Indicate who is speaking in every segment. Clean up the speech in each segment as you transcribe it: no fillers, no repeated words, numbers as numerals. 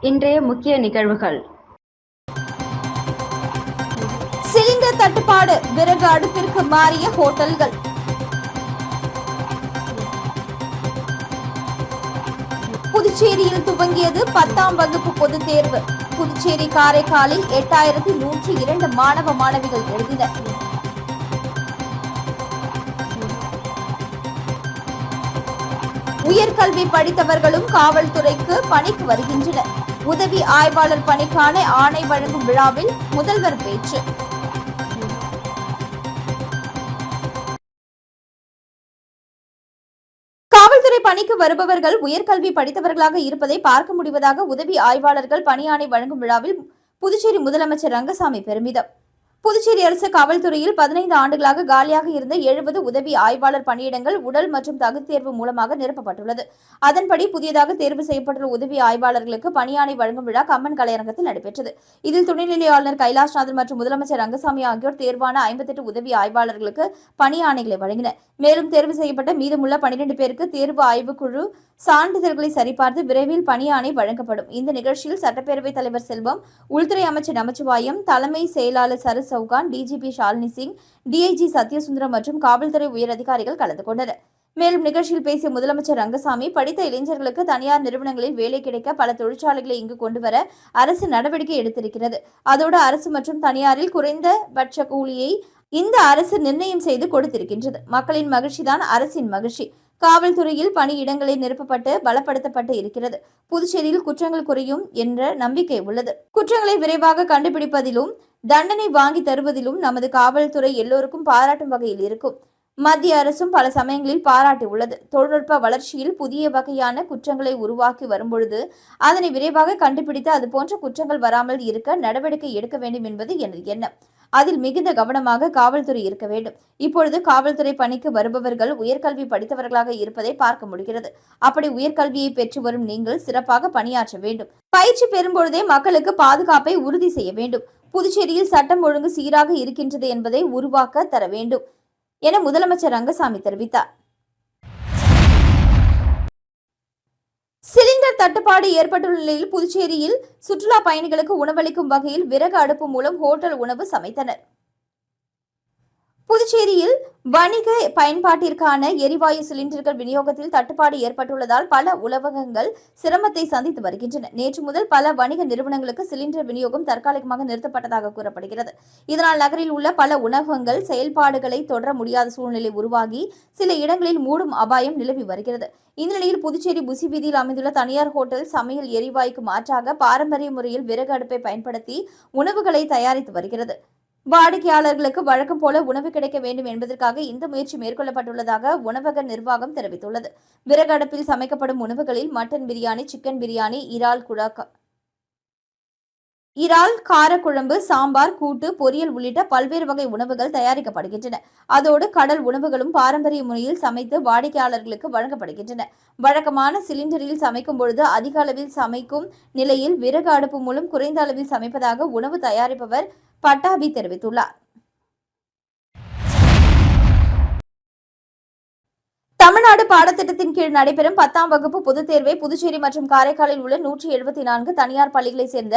Speaker 1: இன்றைய முக்கிய நிகழ்வுகள்.
Speaker 2: சிலிண்டர் தட்டுப்பாடு, விறகு அடுப்பிற்கு மாறிய ஹோட்டல்கள். புதுச்சேரியில் துவங்கியது 10ஆம் வகுப்பு பொதுத் தேர்வு. புதுச்சேரி காரைக்காலில் 8102 மாணவ மாணவிகள் எழுதினர். உயர்கல்வி படித்தவர்களும் காவல்துறைக்கு பணிக்கு வருகின்றனர். உதவி ஆய்வாளர் பணிக்கான ஆணை வழங்கும் விழாவில் முதல்வர் பேச்சு. காவல்துறை பணிக்கு வருபவர்கள் உயர்கல்வி படித்தவர்களாக இருப்பதை பார்க்க முடிவதாக உதவி ஆய்வாளர்கள் பணி ஆணை வழங்கும் விழாவில் புதுச்சேரி முதலமைச்சர் ரங்கசாமி பெருமிதம். புதுச்சேரி அரசு காவல்துறையில் 15 ஆண்டுகளாக காலியாக இருந்த 70 உதவி ஆய்வாளர் பணியிடங்கள் உடல் மற்றும் தகுதி தேர்வு மூலமாக நிரப்பப்பட்டுள்ளது. அதன்படி புதியதாக தேர்வு செய்யப்பட்டுள்ள உதவி ஆய்வாளர்களுக்கு பணியாணை வழங்கும் விழா கம்மன் கலையரங்கத்தில் நடைபெற்றது. இதில் துணைநிலை ஆளுநர் கைலாஷ்நாதன் மற்றும் முதலமைச்சர் ரங்கசாமி ஆகியோர் தேர்வான 58 உதவி ஆய்வாளர்களுக்கு பணியாணைகளை வழங்கினர். மேலும் தேர்வு செய்யப்பட்ட மீதமுள்ள 12 பேருக்கு தேர்வு ஆய்வுக்குழு சான்றிதழ்களை சரிபார்த்து விரைவில் பணியாணை வழங்கப்படும். இந்த நிகழ்ச்சியில் சட்டப்பேரவைத் தலைவர் செல்வம், உள்துறை அமைச்சர் நமச்சிவாயம், தலைமை செயலாளர் சரத் சவுகான், டிஜிபி ஷாலினி சிங், டிஐஜி சத்யசுந்தரம் மற்றும் காவல்துறை உயர் அதிகாரிகள் கலந்து கொண்டனர். மேலும் நிகழ்ச்சியில் பேசிய முதலமைச்சர் ரங்கசாமி, படித்த இளைஞர்களுக்கு தனியார் நிறுவனங்களில் வேலை கிடைக்க பல தொழிற்சாலைகளை இங்கு கொண்டுவர அரசு நடவடிக்கை எடுத்திருக்கிறது. அதோடு அரசு மற்றும் தனியாரில் குறைந்தபட்ச கூலியை இந்த அரசு நிர்ணயம் செய்து கொடுத்திருக்கின்றது. மக்களின் மகிழ்ச்சிதான் அரசின் மகிழ்ச்சி. காவல்துறையில் பணியிடங்களை நிரப்பப்பட்டு பலப்படுத்தப்பட்டு இருக்கிறது. புதுச்சேரியில் குற்றங்கள் குறையும் என்ற நம்பிக்கை உள்ளது. குற்றங்களை விரைவாக கண்டுபிடிப்பதிலும் தண்டனை வாங்கி தருவதிலும் நமது காவல்துறை எல்லோருக்கும் பாராட்டும் வகையில் இருக்கும். மத்திய அரசும் பல சமயங்களில் பாராட்டி உள்ளது. தொழில்நுட்ப வளர்ச்சியில் புதிய வகையான குற்றங்களை உருவாக்கி வரும்பொழுது அதனை விரைவாக கண்டுபிடித்து அதுபோன்ற குற்றங்கள் வராமல் இருக்க நடவடிக்கை எடுக்க வேண்டும் என்பது எனது எண்ணம். அதில் மிகுந்த கவனமாக காவல்துறை இருக்க வேண்டும். இப்பொழுது காவல்துறை பணிக்கு வருபவர்கள் உயர்கல்வி படித்தவர்களாக இருப்பதை பார்க்க முடிகிறது. அப்படி உயர்கல்வியை பெற்று வரும் நீங்கள் சிறப்பாக பணியாற்ற வேண்டும். பயிற்சி பெறும்பொழுதே மக்களுக்கு பாதுகாப்பை உறுதி செய்ய வேண்டும். புதுச்சேரியில் சட்டம் ஒழுங்கு சீராக இருக்கின்றது என்பதை உருவாக்க தர வேண்டும் என முதலமைச்சர் ரங்கசாமி தெரிவித்தார். சிலிண்டர் தட்டுப்பாடு ஏற்பட்டுள்ள நிலையில் புதுச்சேரியில் சுற்றுலா பயணிகளுக்கு உணவளிக்கும் வகையில் விறகு அடுப்பு மூலம் ஹோட்டல் உணவு சமைத்தனர். புதுச்சேரியில் வணிக பயன்பாட்டிற்கான எரிவாயு சிலிண்டர்கள் விநியோகத்தில் தட்டுப்பாடு ஏற்பட்டுள்ளதால் பல உணவகங்கள் சிரமத்தை சந்தித்து வருகின்றன. நேற்று முதல் பல வணிக நிறுவனங்களுக்கு சிலிண்டர் விநியோகம் தற்காலிகமாக நிறுத்தப்பட்டதாக கூறப்படுகிறது. இதனால் நகரில் உள்ள பல உணவகங்கள் செயல்பாடுகளை தொடர முடியாத சூழ்நிலை உருவாகி சில இடங்களில் மூடும் அபாயம் நிலவி வருகிறது. இந்த நிலையில் புதுச்சேரி புசி வீதியில் அமைந்துள்ள தனியார் ஹோட்டல் சமையல் எரிவாயுக்கு மாற்றாக பாரம்பரிய முறையில் விறகு அடுப்பை பயன்படுத்தி உணவுகளை தயாரித்து வருகிறது. வாடிக்கையாளர்களுக்கு வழக்கம் போல உணவு கிடைக்க வேண்டும் என்பதற்காக இந்த முயற்சி மேற்கொள்ளப்பட்டுள்ளதாக உணவக நிர்வாகம் தெரிவித்துள்ளது. விறகு அடுப்பில் சமைக்கப்படும் உணவுகளில் மட்டன் பிரியாணி, சிக்கன் பிரியாணி, இறால் காரக்குழம்பு, சாம்பார், கூட்டு, பொரியல் உள்ளிட்ட பல்வேறு வகை உணவுகள் தயாரிக்கப்படுகின்றன. அதோடு கடல் உணவுகளும் பாரம்பரிய முறையில் சமைத்து வாடிக்கையாளர்களுக்கு வழங்கப்படுகின்றன. வழக்கமான சிலிண்டரில் சமைக்கும் பொழுது அதிக அளவில் சமைக்கும் நிலையில் விறகு அடுப்பு மூலம் குறைந்த அளவில் சமைப்பதாக உணவு தயாரிப்பவர் பட்டாபி தெரிவித்துள்ளார். தமிழ்நாடு பாடத்திட்டத்தின் கீழ் நடைபெறும் 10ஆம் வகுப்பு பொதுத் தேர்வை புதுச்சேரி மற்றும் காரைக்காலில் உள்ள 174 தனியார் பள்ளிகளைச் சேர்ந்த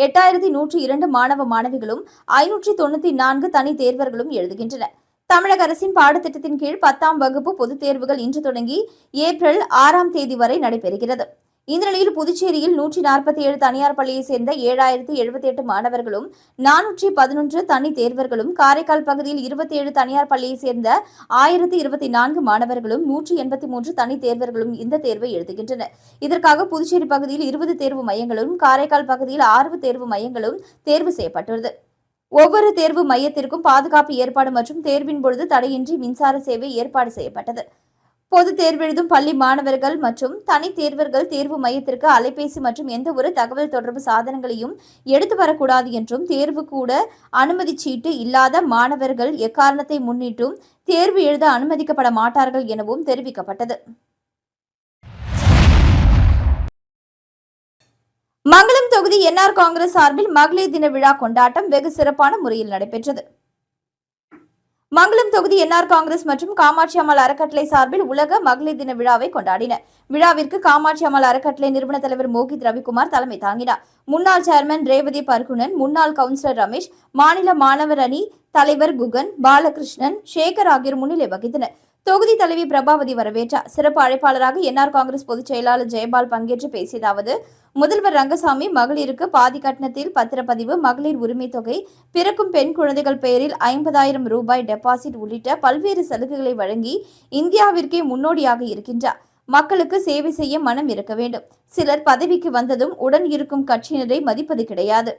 Speaker 2: 8102 மாணவ மாணவிகளும் 594 தனி தேர்வர்களும் எழுதுகின்றனர். தமிழக அரசின் பாடத்திட்டத்தின் கீழ் 10ஆம் வகுப்பு பொதுத் தேர்வுகள் இன்று தொடங்கி ஏப்ரல் 6ஆம் தேதி வரை நடைபெறுகிறது. இந்த நிலையில் புதுச்சேரியில் 147 தனியார் பள்ளியை சேர்ந்த 7078 மாணவர்களும் 411 தனி தேர்வர்களும், காரைக்கால் பகுதியில் 27 தனியார் பள்ளியை சேர்ந்த 1024 மாணவர்களும் 183 தனி தேர்வர்களும் இந்த தேர்வை எழுதுகின்றனர். இதற்காக புதுச்சேரி பகுதியில் 20 தேர்வு மையங்களும், காரைக்கால் பகுதியில் 6 தேர்வு மையங்களும் தேர்வு செய்யப்பட்டுள்ளது. ஒவ்வொரு தேர்வு மையத்திற்கும் பாதுகாப்பு ஏற்பாடு மற்றும் தேர்வின் பொழுது தடையின்றி மின்சார சேவை ஏற்பாடு செய்யப்பட்டது. பொது தேர்வெழுதும் பள்ளி மாணவர்கள் மற்றும் தனி தேர்வர்கள் தேர்வு மையத்திற்கு அலைபேசி மற்றும் எந்த ஒரு தகவல் தொடர்பு சாதனங்களையும் எடுத்து வரக்கூடாது என்றும், தேர்வு கூட அனுமதி சீட்டு இல்லாத மாணவர்கள் எக்காரணத்தை முன்னிட்டும் தேர்வு எழுத அனுமதிக்கப்பட மாட்டார்கள் எனவும் தெரிவிக்கப்பட்டது. மங்களம் தொகுதி என்ஆர் காங்கிரஸ் சார்பில் மகளிர் தின விழா கொண்டாட்டம் வெகு சிறப்பான முறையில் நடைபெற்றது. மங்களம் தொகுதி என்ஆர் காங்கிரஸ் மற்றும் காமாட்சி அம்மாள் அறக்கட்டளை சார்பில் உலக மகளிர் தின விழாவை கொண்டாடினர். விழாவிற்கு காமாட்சி அம்மாள் அறக்கட்டளை நிறுவன தலைவர் மோகித் ரவிக்குமார் தலைமை தாங்கினார். முன்னாள் சேர்மன் ரேவதி பர்குணன், முன்னாள் கவுன்சிலர் ரமேஷ், மாநில மாணவர் அணி தலைவர் குகன், பாலகிருஷ்ணன், சேகர் ஆகியோர் முன்னிலை வகித்தனர். தொகுதி தலைவி பிரபாவதி வரவேற்றார். சிறப்பு அழைப்பாளராக என்ஆர் காங்கிரஸ் பொதுச் செயலாளர் ஜெயபால் பங்கேற்று பேசியதாவது, முதல்வர் ரங்கசாமி மகளிருக்கு பாதி கட்டணத்தில் பத்திரப்பதிவு, மகளிர் உரிமை தொகை, பிறக்கும் பெண் குழந்தைகள் பெயரில் 50,000 ரூபாய் டெபாசிட் உள்ளிட்ட பல்வேறு சலுகைகளை வழங்கி இந்தியாவிற்கே முன்னோடியாக இருக்கின்றார். மக்களுக்கு சேவை செய்ய மனம் இருக்க வேண்டும். சிலர் பதவிக்கு வந்ததும் உடன் இருக்கும் கட்சியினரை மதிப்பது கிடையாது.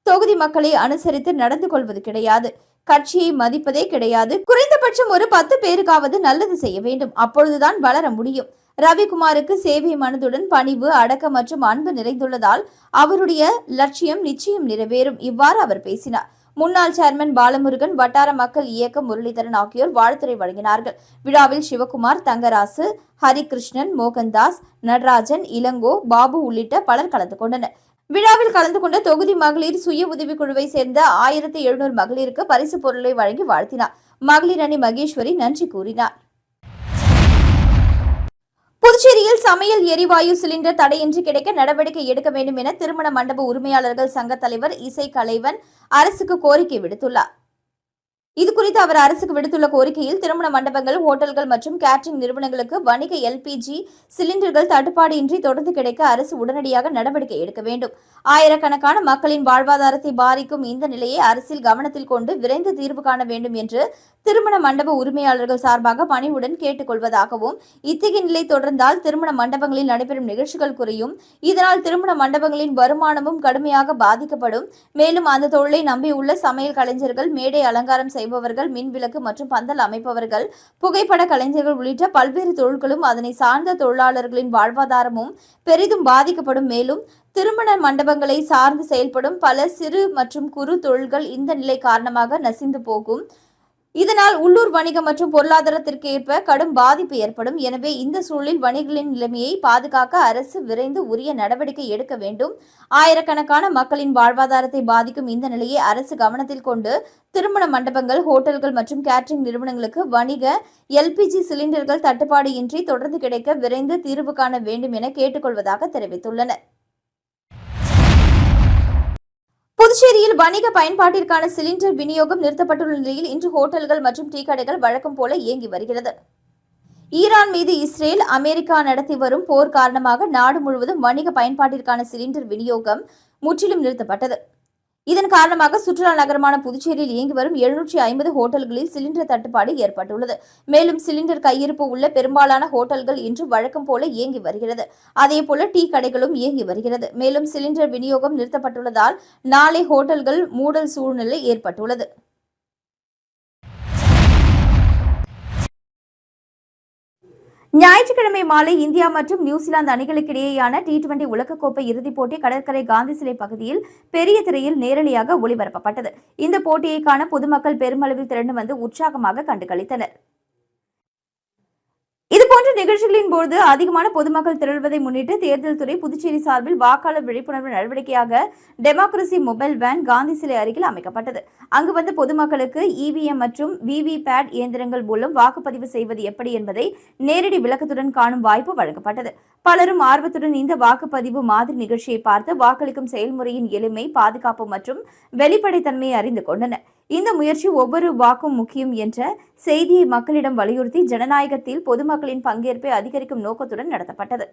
Speaker 2: தொகுதி மக்களை அனுசரித்து நடந்து கொள்வது கிடையாது. கட்சியை மதிப்பதே கிடையாது. குறைந்தபட்சம் ஒரு 10 பேருக்காவது நல்லது செய்ய வேண்டும். அப்பொழுதுதான் வளர முடியும். ரவிக்குமாருக்கு சேவை மனதுடன் பணிவு, அடக்கம் மற்றும் அன்பு நிறைந்துள்ளதால் அவருடைய லட்சியம் நிச்சயம் நிறைவேறும். இவ்வாறு அவர் பேசினார். முன்னாள் சேர்மன் பாலமுருகன், வட்டார மக்கள் இயக்கம் முரளிதரன் ஆகியோர் வாழ்த்துரை வழங்கினார்கள். விழாவில் சிவகுமார், தங்கராசு, ஹரிகிருஷ்ணன், மோகன்தாஸ், நடராஜன், இளங்கோ, பாபு உள்ளிட்ட பலர் கலந்து கொண்டனர். விழாவில் கலந்து கொண்ட தொகுதி மகளிர் சுய உதவிக் குழுவை சேர்ந்த 1700 மகளிருக்கு பரிசு பொருளை வழங்கி வாழ்த்தினார். மகளிர் அணி மகேஸ்வரி நன்றி கூறினார். புதுச்சேரியில் சமையல் எரிவாயு சிலிண்டர் தடையின்றி கிடைக்க நடவடிக்கை எடுக்க வேண்டும் என திருமண மண்டப உரிமையாளர்கள் சங்க தலைவர் இசை கலைவன் அரசுக்கு கோரிக்கை விடுத்துள்ளார். இதுகுறித்து அவர் அரசுக்கு விடுத்துள்ள கோரிக்கையில், திருமண மண்டபங்கள், ஹோட்டல்கள் மற்றும் கேட்டரிங் நிறுவனங்களுக்கு வணிக எல்பிஜி சிலிண்டர்கள் தட்டுப்பாடு இன்றி தொடர்ந்து கிடைக்க அரசு உடனடியாக நடவடிக்கை எடுக்க வேண்டும். ஆயிரக்கணக்கான மக்களின் வாழ்வாதாரத்தை பாதிக்கும் இந்த நிலையை அரசில் கவனத்தில் கொண்டு விரைந்து தீர்வு காண வேண்டும் என்று திருமண மண்டப உரிமையாளர்கள் சார்பாக பணிவுடன் கேட்டுக் கொள்வதாகவும், இத்தகைய நிலை தொடர்ந்தால் திருமண மண்டபங்களில் நடைபெறும் நிகழ்ச்சிகள் குறையும். இதனால் திருமண மண்டபங்களின் வருமானமும் கடுமையாக பாதிக்கப்படும். மேலும் அந்த தொழிலை நம்பியுள்ள சமையல் கலைஞர்கள், மேடை அலங்காரம் செய்பவர்கள், மின்விளக்கு மற்றும் பந்தல் அமைப்பவர்கள், புகைப்பட கலைஞர்கள் உள்ளிட்ட பல்வேறு தொழில்களும் அதனை சார்ந்த தொழிலாளர்களின் வாழ்வாதாரமும் பெரிதும் பாதிக்கப்படும். மேலும் திருமண மண்டபங்களை சார்ந்து செயல்படும் பல சிறு மற்றும் குறு தொழில்கள் இந்த நிலை காரணமாக நசிந்து போகும். இதனால் உள்ளூர் வணிகம் மற்றும் பொருளாதாரத்திற்கு ஏற்ப கடும் பாதிப்பு ஏற்படும். எனவே இந்த சூழலில் வணிகர்களின் நிலைமையை பாதுகாக்க அரசு விரைந்து உரிய நடவடிக்கை எடுக்க வேண்டும். ஆயிரக்கணக்கான மக்களின் வாழ்வாதாரத்தை பாதிக்கும் இந்த நிலையை அரசு கவனத்தில் கொண்டு திருமண மண்டபங்கள், ஹோட்டல்கள் மற்றும் கேட்டரிங் நிறுவனங்களுக்கு வணிக எல்பிஜி சிலிண்டர்கள் தட்டுப்பாடு இன்றி தொடர்ந்து கிடைக்க விரைந்து தீர்வு காண வேண்டும் என கேட்டுக்கொள்வதாக தெரிவித்துள்ளனர். புதுச்சேரியில் வணிக பயன்பாட்டிற்கான சிலிண்டர் விநியோகம் நிறுத்தப்பட்டுள்ள நிலையில் இன்று ஹோட்டல்கள் மற்றும் டீ கடைகள் வழக்கம் போல இயங்கி வருகிறது. ஈரான் மீது இஸ்ரேல், அமெரிக்கா நடத்தி வரும் போர் காரணமாக நாடு முழுவதும் வணிக பயன்பாட்டிற்கான சிலிண்டர் விநியோகம் முற்றிலும் நிறுத்தப்பட்டது. இதன் காரணமாக சுற்றுலா நகரமான புதுச்சேரியில் இயங்கி வரும் 750 ஹோட்டல்களில் சிலிண்டர் தட்டுப்பாடு ஏற்பட்டுள்ளது. மேலும் சிலிண்டர் கையிருப்பு உள்ள பெரும்பாலான ஹோட்டல்கள் இன்று வழக்கம் போல இயங்கி வருகிறது. அதேபோல டீ கடைகளும் இயங்கி வருகிறது. மேலும் சிலிண்டர் விநியோகம் நிறுத்தப்பட்டுள்ளதால் நாளை ஹோட்டல்கள் மூடல் சூழ்நிலை ஏற்பட்டுள்ளது. ஞாயிற்றுக்கிழமை மாலை இந்தியா மற்றும் நியூசிலாந்து அணிகளுக்கிடையேயான T20 உலகக்கோப்பை இறுதிப் போட்டி கடற்கரை காந்தி சிலை பகுதியில் பெரிய திரையில் நேரலையாக ஒளிபரப்பப்பட்டது. இந்த போட்டியை காண பொதுமக்கள் பெருமளவில் திரண்டு வந்து உற்சாகமாக கண்டுகளித்தனர். இதுபோன்ற நிகழ்ச்சிகளின் போது அதிகமான பொதுமக்கள் திரள்வதை முன்னிட்டு தேர்தல் துறை புதுச்சேரி சார்பில் வாக்காளர் விழிப்புணர்வு நடவடிக்கையாக டெமோக்ரசி மொபைல் வேன் காந்தி சிலை அருகில் அமைக்கப்பட்டது. அங்கு வந்த பொதுமக்களுக்கு EVM மற்றும் VVPAT இயந்திரங்கள் மூலம் வாக்குப்பதிவு செய்வது எப்படி என்பதை நேரடி விளக்கத்துடன் காணும் வாய்ப்பு வழங்கப்பட்டது. பலரும் ஆர்வத்துடன் இந்த வாக்குப்பதிவு மாதிரி நிகழ்ச்சியை பார்த்து வாக்களிக்கும் செயல்முறையின் எளிமை, பாதுகாப்பு மற்றும் வெளிப்படைத்தன்மையை அறிந்து கொண்டனர். இந்த முயற்சி ஒவ்வொரு வாக்கும் முக்கியம் என்ற செய்தியை மக்களிடம் வலியுறுத்தி ஜனநாயகத்தில் பொதுமக்களின் பங்கேற்பை அதிகரிக்கும் நோக்கத்துடன் நடத்தப்பட்டது.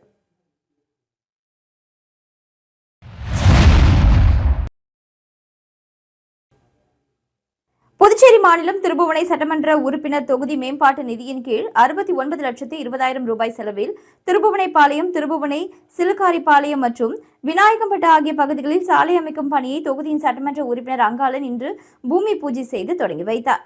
Speaker 2: புதுச்சேரி மாநிலம் திருபுவனை சட்டமன்ற உறுப்பினர் தொகுதி மேம்பாட்டு நிதியின் கீழ் 69,20,000 ரூபாய் செலவில் திருபுவனைப்பாளையம், திருபுவனை, சிலுக்காரிப்பாளையம் மற்றும் விநாயகம்பட்டு ஆகிய பகுதிகளில் சாலை அமைக்கும் பணியை தொகுதியின் சட்டமன்ற உறுப்பினர் அங்காளன் இன்று பூமி பூஜை செய்து தொடங்கி வைத்தார்.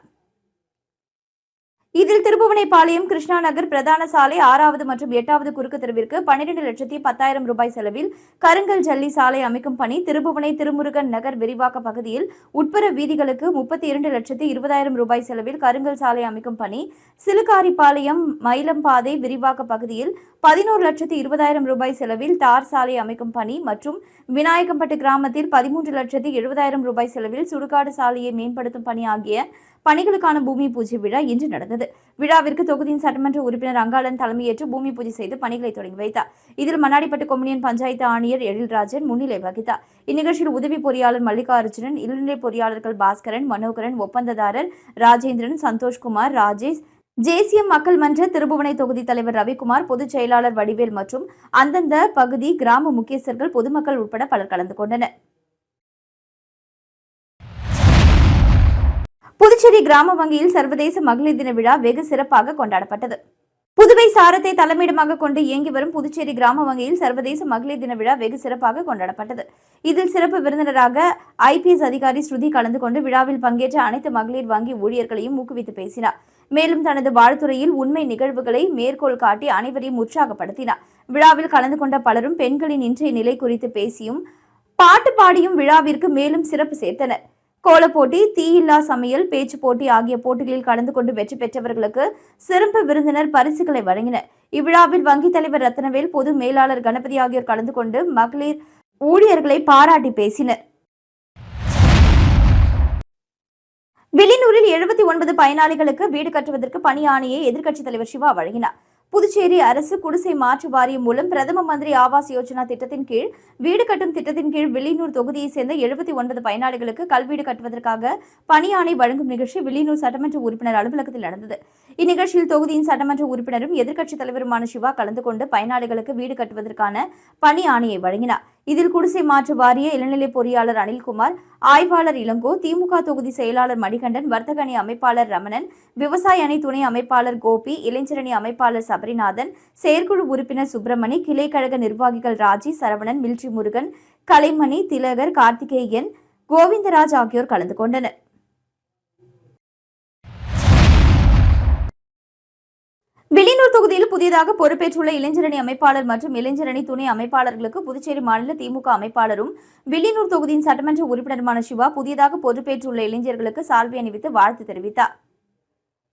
Speaker 2: இதில் திருபுவனைப்பாளையம், கிருஷ்ணா நகர் பிரதான சாலை 6வது மற்றும் 8வது குறுக்கு தெருவிற்கு 12,10,000 ரூபாய் செலவில் கருங்கல் ஜல்லி சாலை அமைக்கும் பணி, திருபுவனை திருமுருகன் நகர் விரிவாக்க பகுதியில் உட்புற வீதிகளுக்கு 32,20,000 ரூபாய் செலவில் கருங்கல் சாலை அமைக்கும் பணி, சிலுக்காரிப்பாளையம் மயிலம்பாதை விரிவாக்க பகுதியில் 11,20,000 ரூபாய் செலவில் தார் சாலை அமைக்கும் பணி மற்றும் விநாயகம்பட்டு கிராமத்தில் 13,70,000 ரூபாய் செலவில் சுடுகாடு சாலையை மேம்படுத்தும் பணி ஆகிய பணிகளுக்கான பூமி பூஜை விழா இன்று நடந்தது. விழாவிற்கு தொகுதியின் சட்டமன்ற உறுப்பினர் அங்காளன் தலைமையேற்று பூமி பூஜை செய்து பணிகளை தொடங்கி வைத்தார். இதில் மண்ணாடிப்பட்டு கொம்யூனியன் பஞ்சாயத்து ஆணையர் எழில்ராஜன் முன்னிலை வகித்தார். இந்நிகழ்ச்சியில் உதவி பொறியாளர் மல்லிகார்ஜுனன், இளநிலை பொறியாளர்கள் பாஸ்கரன், மனோகரன், ஒப்பந்ததாரர் ராஜேந்திரன், சந்தோஷ்குமார், ராஜேஷ், ஜேசிஎம் மக்கள் மன்ற திருபுவனை தொகுதி தலைவர் ரவிக்குமார், பொதுச் செயலாளர் வடிவேல் மற்றும் அந்தந்த பகுதி கிராம முக்கியஸ்தர்கள், பொதுமக்கள் உட்பட பலர் கலந்து கொண்டனர். புதுச்சேரி கிராம வங்கியில் சர்வதேச மகளிர் தின விழா வெகு சிறப்பாக கொண்டாடப்பட்டது. புதுவை சாரத்தை தலைமையிடமாக கொண்டு இயங்கி வரும் புதுச்சேரி கிராம வங்கியில் சர்வதேச மகளிர் தின விழா வெகு சிறப்பாக கொண்டாடப்பட்டது. இதில் சிறப்பு விருந்தினராக IPS அதிகாரி ஸ்ருதி கலந்து கொண்டு விழாவில் பங்கேற்ற அனைத்து மகளிர் வங்கி ஊழியர்களையும் ஊக்குவித்து பேசினார். மேலும் தனது வாழ்த்துறையில் உண்மை நிகழ்வுகளை மேற்கோள் காட்டி அனைவரையும் உற்சாகப்படுத்தினார். விழாவில் கலந்து கொண்ட பலரும் பெண்களின் இன்றைய நிலை குறித்து பேசியும் பாட்டு பாடியும் விழாவிற்கு மேலும் சிறப்பு சேர்த்தனர். கோலப்போட்டி, தீயில்லா சமையல், பேச்சு போட்டி ஆகிய போட்டிகளில் கலந்து கொண்டு வெற்றி பெற்றவர்களுக்கு சிறப்பு விருந்தினர் பரிசுகளை வழங்கினர். இவ்விழாவில் வங்கித் தலைவர் ரத்னவேல், பொது மேலாளர் கணபதி ஆகியோர் கலந்து கொண்டு மகளிர் ஊழியர்களை பாராட்டி பேசினர். வில்லியனூரில் 79 பயனாளிகளுக்கு வீடு கட்டுவதற்கு பணி ஆணையை எதிர்க்கட்சித் தலைவர் சிவா வழங்கினார். புதுச்சேரி அரசு குடிசை மாற்று வாரியம் மூலம் பிரதம மந்திரி ஆவாஸ் யோஜனா திட்டத்தின் கீழ் வீடு கட்டும் திட்டத்தின் கீழ் வில்லியனூர் தொகுதியைச் சேர்ந்த 79 பயனாளிகளுக்கு கல்வீடு கட்டுவதற்காக பணி ஆணை வழங்கும் நிகழ்ச்சி வில்லியனூர் சட்டமன்ற உறுப்பினர் அலுவலகத்தில் நடந்தது. இந்நிகழ்ச்சியில் தொகுதியின் சட்டமன்ற உறுப்பினரும் எதிர்க்கட்சித் தலைவருமான சிவா கலந்து கொண்டு பயனாளிகளுக்கு வீடு கட்டுவதற்கான பணி ஆணையை வழங்கினார். இதில் குடிசை மாற்று வாரிய இளநிலை பொறியாளர் அனில்குமார், ஆய்வாளர் இளங்கோ, திமுக தொகுதி செயலாளர் மணிகண்டன், வர்த்தக அணி அமைப்பாளர் ரமணன், விவசாய அணி துணை அமைப்பாளர் கோபி, இளைஞரணி அமைப்பாளர் சபரிநாதன், செயற்குழு உறுப்பினர் சுப்பிரமணி, கிளைக்கழக நிர்வாகிகள் ராஜி, சரவணன், மில்ட்ரி முருகன், கலைமணி, திலகர், கார்த்திகேயன், கோவிந்தராஜ் ஆகியோர் கலந்து கொண்டனர். வில்லியனூர் தொகுதியில் புதியதாக பொறுப்பேற்றுள்ள இளைஞரணி அமைப்பாளர் மற்றும் இளைஞரணி துணை அமைப்பாளர்களுக்கு புதுச்சேரி மாநில திமுக அமைப்பாளரும் வில்லியனூர் தொகுதியின் சட்டமன்ற உறுப்பினருமான சிவா புதியதாக பொறுப்பேற்றுள்ள இளைஞர்களுக்கு சால்வை அணிவித்து வாழ்த்து தெரிவித்தார்.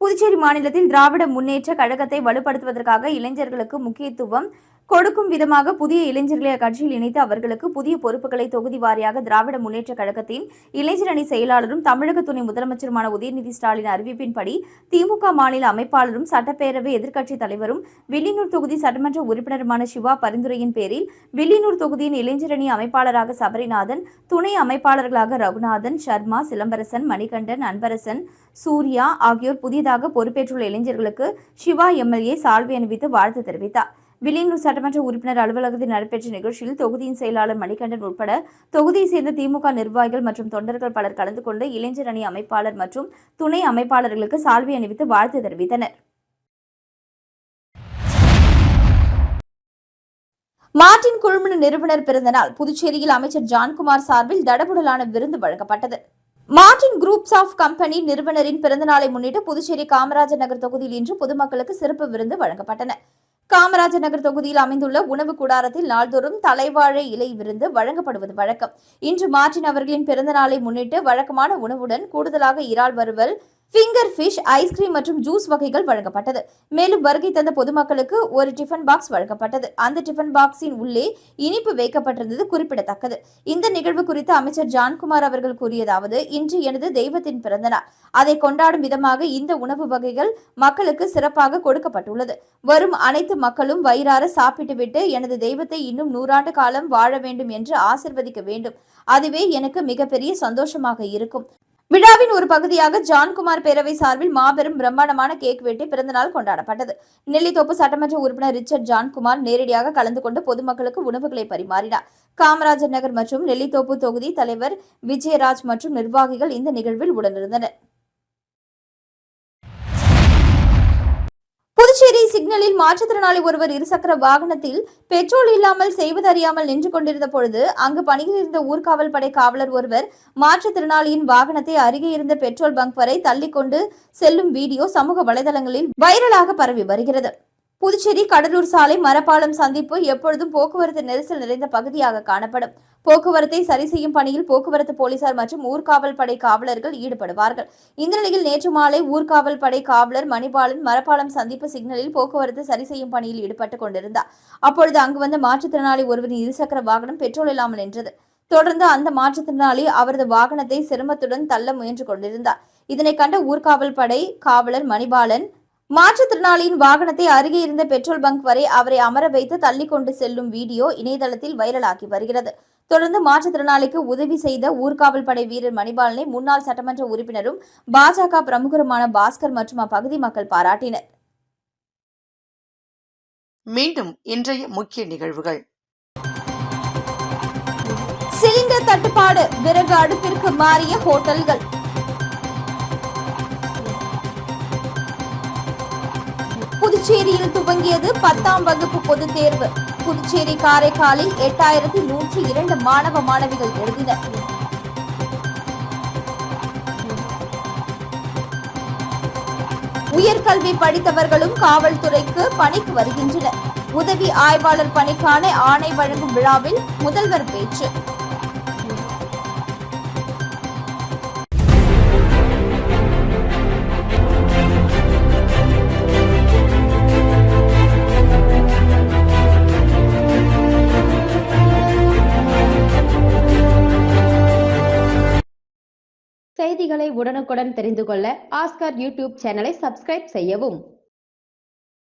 Speaker 2: புதுச்சேரி மாநிலத்தில் திராவிட முன்னேற்ற கழகத்தை வலுப்படுத்துவதற்காக இளைஞர்களுக்கு முக்கியத்துவம் கொடுக்கும் விதமாக புதிய இளைஞர்களை அக்கட்சியில் இணைத்து அவர்களுக்கு புதிய பொறுப்புகளை தொகுதி வாரியாக திராவிட முன்னேற்ற கழகத்தின் இளைஞர் அணி செயலாளரும் தமிழக துணை முதலமைச்சருமான உதயநிதி ஸ்டாலின் அறிவிப்பின்படி திமுக மாநில அமைப்பாளரும் சட்டப்பேரவை எதிர்க்கட்சித் தலைவரும் வில்லியனூர் தொகுதி சட்டமன்ற உறுப்பினருமான சிவா பரிந்துரையின் பேரில் வில்லியனூர் தொகுதியின் இளைஞர் அணி அமைப்பாளராக சபரிநாதன், துணை அமைப்பாளர்களாக ரகுநாதன், சர்மா, சிலம்பரசன், மணிகண்டன், அன்பரசன், சூர்யா ஆகியோர் புதியதாக பொறுப்பேற்றுள்ள இளைஞர்களுக்கு சிவா MLA சால்வை அணிவித்து வாழ்த்து தெரிவித்தார். வில்லியனூர் சட்டமன்ற உறுப்பினர் அலுவலகத்தில் நடைபெற்ற நிகழ்ச்சியில் தொகுதியின் செயலாளர் மணிகண்டன் உட்பட தொகுதியை சேர்ந்த திமுக நிர்வாகிகள் மற்றும் தொண்டர்கள் பலர் கலந்து கொண்டு இளைஞர் அணி அமைப்பாளர் மற்றும் துணை அமைப்பாளர்களுக்கு சால்வை அணிவித்து வாழ்த்து தெரிவித்தனர். மார்டின் குழும நிறுவனர் பிறந்தநாள் புதுச்சேரியில் அமைச்சர் ஜான்குமார் சார்பில் தடபுடலான விருந்து வழங்கப்பட்டது. மார்டின் குரூப்ஸ் ஆஃப் கம்பெனி நிறுவனரின் பிறந்தநாளை முன்னிட்டு புதுச்சேரி காமராஜர் நகர் தொகுதியில் இன்று பொதுமக்களுக்கு சிறப்பு விருந்து வழங்கப்பட்டன. காமராஜர் நகர் தொகுதியில் அமைந்துள்ள உணவு கூடாரத்தில் நாள்தோறும் தலைவாழை இலை விருந்து வழங்கப்படுவது வழக்கம். இன்று மார்டின் அவர்களின் பிறந்த நாளை முன்னிட்டு வழக்கமான உணவுடன் கூடுதலாக இறால் வறுவல், ஃபிங்கர் ஃபிஷ், ஐஸ்கிரீம் மற்றும் ஜூஸ் வகைகள் வழங்கப்பட்டது. மேலும் வருகை தந்த பொதுமக்களுக்கு ஒரு டிஃபன் பாக்ஸ் வழங்கப்பட்டது. அந்த டிஃபன் பாக்ஸின் உள்ளே இனிப்பு வைக்கப்பட்டிருந்தது குறிப்பிடத்தக்கது. இந்த நிகழ்வு குறித்து அமைச்சர் ஜான்குமார் அவர்கள் கூறியதாவது: இன்று எனது தெய்வத்தின் பிறந்தநாள். அதை கொண்டாடும் விதமாக இந்த உணவு வகைகள் மக்களுக்கு சிறப்பாக கொடுக்கப்பட்டுள்ளது. வரும் அனைத்து மக்களும் வயிறார சாப்பிட்டுவிட்டு எனது தெய்வத்தை இன்னும் 100 ஆண்டு காலம் வாழ வேண்டும் என்று ஆசிர்வதிக்க வேண்டும். அதுவே எனக்கு மிகப்பெரிய சந்தோஷமாக இருக்கும். விழாவின் ஒரு பகுதியாக ஜான்குமார் பேரவை சார்பில் மாபெரும் பிரம்மாண்டமான கேக் வெட்டி பிறந்தநாள் கொண்டாடப்பட்டது. நெல்லித்தோப்பு சட்டமன்ற உறுப்பினர் ரிச்சர்ட் ஜான்குமார் நேரடியாக கலந்து கொண்டு பொதுமக்களுக்கு உணவுகளை பரிமாறினார். காமராஜர் நகர் மற்றும் நெல்லித்தோப்பு தொகுதி தலைவர் விஜயராஜ் மற்றும் நிர்வாகிகள் இந்த நிகழ்வில் உடனிருந்தனர். புதுச்சேரி சிக்னலில் மாற்றுத்திறனாளி ஒருவர் இருசக்கர வாகனத்தில் பெட்ரோல் இல்லாமல் செய்வதறியாமல் நின்று கொண்டிருந்த பொழுது அங்கு பணியில் இருந்த ஊர்காவல் படை காவலர் ஒருவர் மாற்றுத்திறனாளியின் வாகனத்தை அருகே இருந்த பெட்ரோல் பங்க் வரை தள்ளிக்கொண்டு செல்லும் வீடியோ சமூக வலைதளங்களில் வைரலாக பரவி வருகிறது. புதுச்சேரி கடலூர் சாலை மரப்பாலம் சந்திப்பு எப்பொழுதும் போக்குவரத்து நெரிசல் நிறைந்த பகுதியாக காணப்படும். போக்குவரத்தை சரி செய்யும் பணியில் போக்குவரத்து போலீசார் மற்றும் ஊர்காவல் படை காவலர்கள் ஈடுபடுவார்கள். இந்த நிலையில் நேற்று மாலை ஊர்காவல் படை காவலர் மணிபாலன் மரப்பாலம் சந்திப்பு சிக்னலில் போக்குவரத்து சரி செய்யும் பணியில் ஈடுபட்டுக் கொண்டிருந்தார். அப்பொழுது அங்கு வந்த மாற்றுத்திறனாளி ஒருவரின் இருசக்கர வாகனம் பெட்ரோல் இல்லாமல் நின்றது. தொடர்ந்து அந்த மாற்றுத்திறனாளி அவரது வாகனத்தை சிரமத்துடன் தள்ள முயன்று கொண்டிருந்தார். இதனை கண்ட ஊர்காவல் படை காவலர் மணிபாலன் மாற்றுத்திறனாளியின் வாகனத்தை அருகே இருந்த பெட்ரோல் பங்க் வரை அவரை அமர வைத்து தள்ளி கொண்டு செல்லும் வீடியோ இணையதளத்தில் வைரலாகி வருகிறது. தொடர்ந்து மாற்றுத்திறனாளிக்கு உதவி செய்த ஊர்காவல் படை வீரர் மணிபாலனை முன்னாள் சட்டமன்ற உறுப்பினரும் பாஜக பிரமுகருமான பாஸ்கர் மற்றும் அப்பகுதி மக்கள் பாராட்டினர்.
Speaker 1: மீண்டும் இன்றைய முக்கிய நிகழ்வுகள்.
Speaker 2: சிலிண்டர் தட்டுப்பாடு, விறகு அடுப்பிற்கு மாறிய ஹோட்டல்கள். புதுச்சேரியில் துவங்கியது 10ஆம் வகுப்பு பொதுத் தேர்வு. புதுச்சேரி காரைக்காலில் 8102 மாணவ மாணவிகள் எழுதினர். உயர்கல்வி படித்தவர்களும் காவல்துறைக்கு பணிக்கு வருகின்றனர். உதவி ஆய்வாளர் பணிக்கான ஆணை வழங்கும் விழாவில் முதல்வர் பேச்சு.
Speaker 3: செய்திகளை உடனுக்குடன் தெரிந்து கொள்ள ஆஸ்கார் யூடியூப் சேனலை சப்ஸ்கிரைப் செய்யவும்.